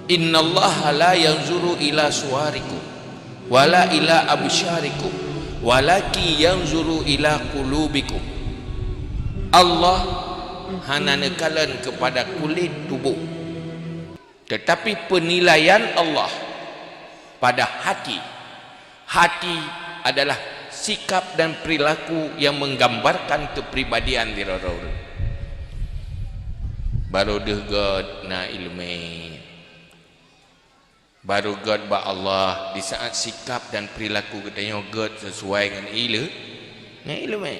Innallaha la yanzuru ila suwarikum wala ila absyarikum walakin yanzuru ila qulubikum. Allah hanya nekalan kepada kulit tubuh, tetapi penilaian Allah pada hati. Hati adalah sikap dan perilaku yang menggambarkan kepribadian diri orang. Baru degat na ilmu, baru God ba Allah di saat sikap dan perilaku katanya God sesuai dengan ilmu.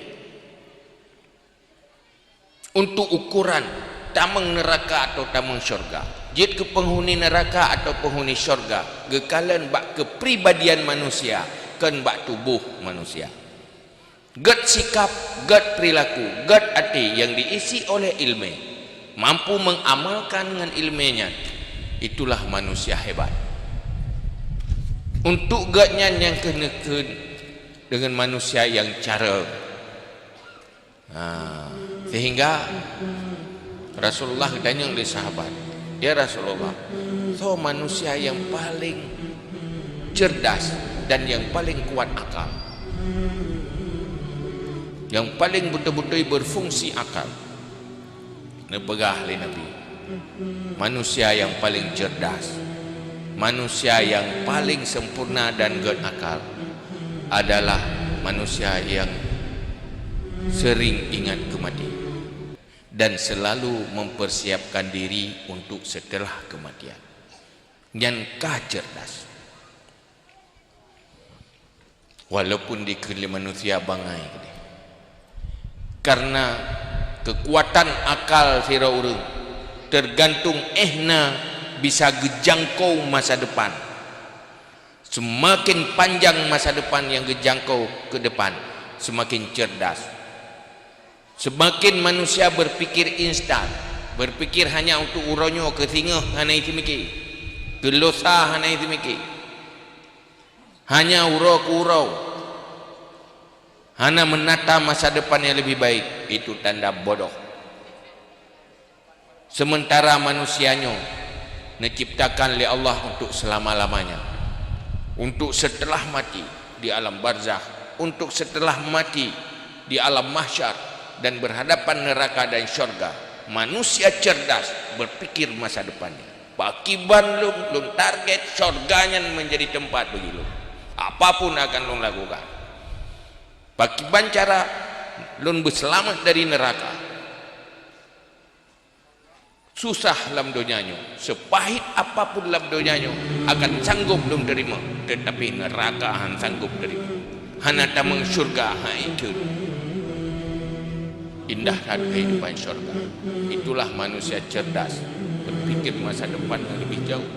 Untuk ukuran tamang neraka atau tamang syurga, jid ke penghuni neraka atau penghuni syurga, gekalan bak kepribadian manusia kan bak tubuh manusia. God sikap, God perilaku, God hati yang diisi oleh ilmu, mampu mengamalkan dengan ilmunya, itulah manusia hebat. Untuk Godnya yang kena dengan manusia yang cara, sehingga Rasulullah tanya oleh sahabat, ya Rasulullah, so manusia yang paling cerdas dan yang paling kuat akal, yang paling betul-betul berfungsi akal, nepegah oleh Nabi, manusia yang paling cerdas, manusia yang paling sempurna dan akal adalah manusia yang sering ingat kematian dan selalu mempersiapkan diri untuk setelah kematian. Yang cerdas, walaupun dikeli manusia bangai, karena kekuatan akal sira urang tergantung bisa gejangkau masa depan. Semakin panjang masa depan yang gejangkau ke depan, semakin cerdas. Semakin manusia berpikir instan, berpikir hanya untuk uronyo ke singa hana itu mikir, ke losa hana itu mikir, hanya urau ke urau, hana menata masa depan yang lebih baik, itu tanda bodoh. Sementara manusianya diciptakan oleh Allah untuk selama-lamanya, untuk setelah mati di alam barzakh, untuk setelah mati di alam mahsyar dan berhadapan neraka dan syurga. Manusia cerdas berpikir masa depannya. Pakiban lum target syurganya menjadi tempat bagi lum. Apapun akan lum lakukan. Pakiban cara lum berselamat dari neraka. Susah dalam dunianya, sepahit apapun dalam dunianya akan sanggup lum terima, tetapi neraka han sanggup terima. Hana tamang syurga itu. Indahkan kehidupan syurga. Itulah manusia cerdas, berpikir masa depan yang lebih jauh.